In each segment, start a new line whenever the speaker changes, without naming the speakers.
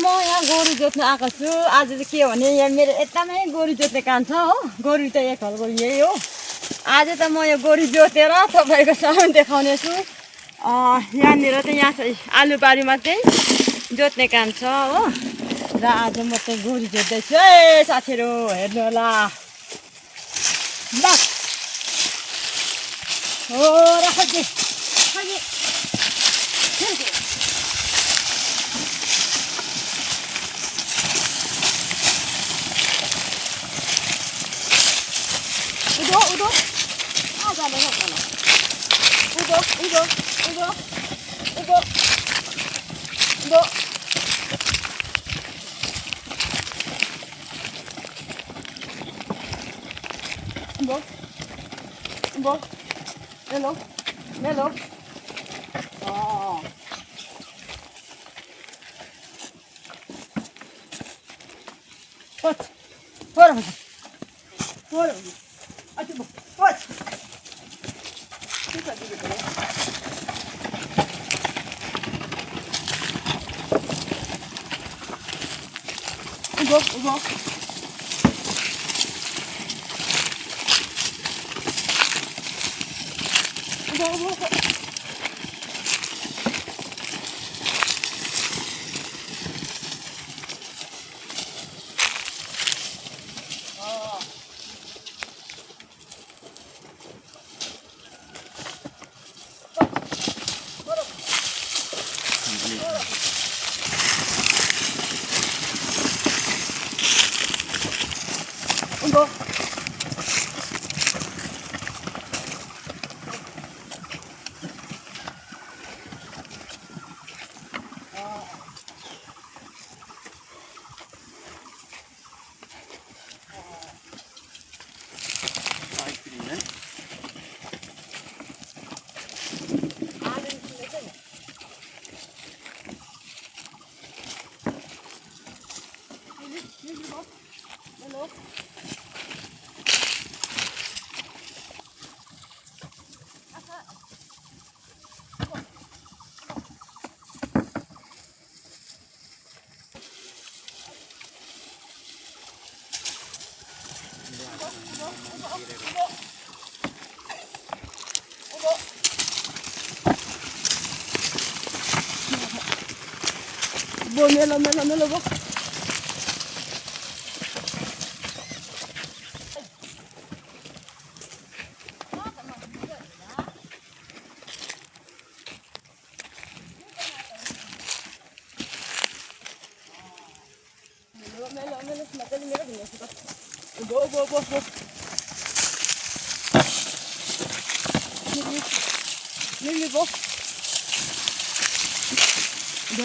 म यहाँ गोरु जोत्न आएको छु। आज चाहिँ के भने यहाँ मेरो एकदमै गोरु जोत्ने काम छ हो। गोरु त एक खालको यही हो। आज त म यो गोरु जोतेर तपाईँको सामु देखाउने छु। यहाँनिर चाहिँ यहाँ चाहिँ आलुबारीमा चाहिँ जोत्ने काम छ हो। र आज म चाहिँ गोरु जोत्दैछु है साथीहरू, हेर्नु होला। ल हो राख दे उदो जाने Melo. What? Ugo.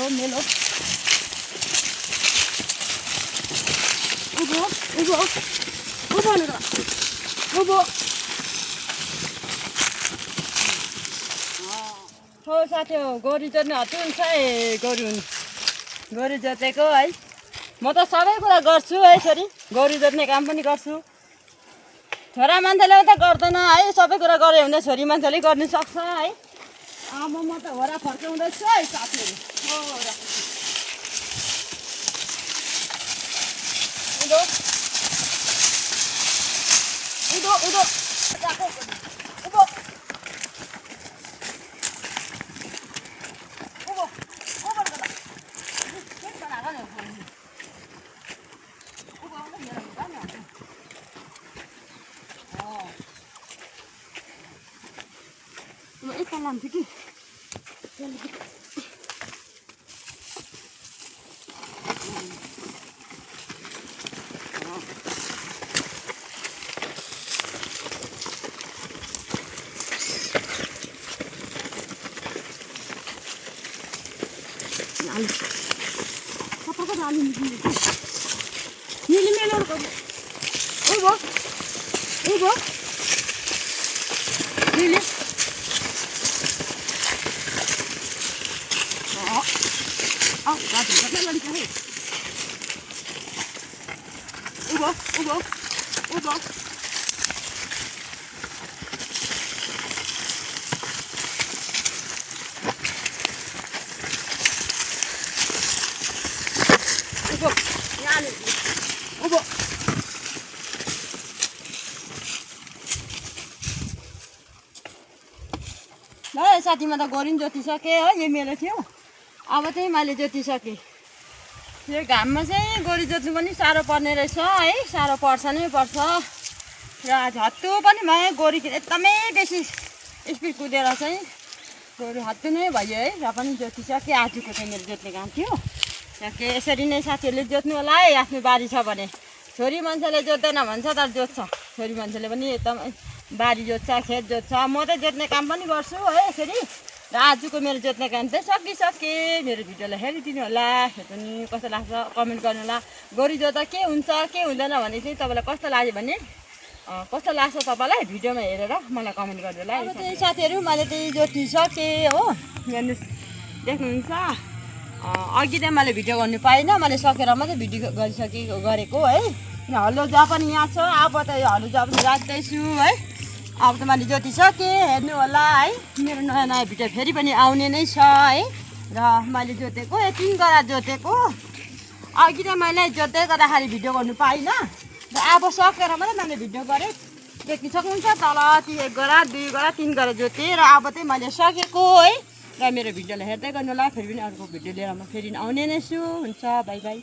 Melo. हो साथीहरू, गोरु जोत्ने हत्तु हुन्छ है। गोरु जोतेको है। म त सबै कुरा गर्छु है। छोरी गोरु जोत्ने काम पनि गर्छु। छोरा मान्छेले त गर्दैन है। सबै कुरा गरे भने छोरी मान्छेले गर्नु सक्छ है। म त होरा फर्काउँदैछु है साथीहरू। उदो लान्छु कि Ugo. साथीमा त गोरु पनि जोतिसकेँ हो, यो मेरो थियो। अब चाहिँ मैले जोतिसकेँ। यो घाममा चाहिँ गोरु जोत्नु पनि साह्रो पर्ने रहेछ है, साह्रो पर्छ नै पर्छ। र हत्तु पनि भयो गोरु एकदमै बेसी स्पिड कुदेर चाहिँ गोरु हत्तु नै भयो है। र पनि जोतिसकेँ। आजको चाहिँ मेरो जोत्ने काम थियो। यसरी नै साथीहरूले जोत्नु होला है, आफ्नो बारी छ भने। छोरी मान्छेले जोत्दैन भन्छ तर जोत्छ, छोरी मान्छेले पनि एकदमै बारी जोत्छ, खेत जोत्छ। म त जोत्ने काम पनि गर्छु है यसरी। र आजको मेरो जोत्ने काम चाहिँ सकिसकेँ। मेरो भिडियोलाई हेरिदिनु होला, हेर्नु कस्तो लाग्छ कमेन्ट गर्नु होला। गोरु जोत्दा के हुन्छ के हुँदैन भने चाहिँ तपाईँलाई कस्तो लाग्यो भने कस्तो लाग्छ तपाईँलाई भिडियोमा हेरेर मलाई कमेन्ट गर्नु होला। अब चाहिँ साथीहरू मैले चाहिँ जोतिसकेँ हो, हेर्नुहोस् देख्नुहुन्छ। अघि चाहिँ मैले भिडियो गर्नु पाइनँ, मैले सकेर मात्रै भिडियो गरेको है। हलो जा पनि यहाँ छ। अब त यो हलो जा पनि राख्दैछु है। अब त मैले जोतिसकेँ, हेर्नु होला है। मेरो नयाँ नयाँ भिडियो फेरि पनि आउने नै छ है। र मैले जोतेको यो 3 गरा जोतेको। अघि त मैले जोत्दै गर्दाखेरि भिडियो गर्नु पाइनँ, र अब सकेर मात्रै मैले भिडियो गरेँ। देख्नु सक्नुहुन्छ तल 1 गरा 2 गरा 3 गरा जोतेँ। र अब चाहिँ मैले सकेको है। र मेरो भिडियोलाई हेर्दै गर्नु होला। फेरि पनि अर्को भिडियो लिएर म फेरि आउने नै छु। हुन्छ, बाई बाई।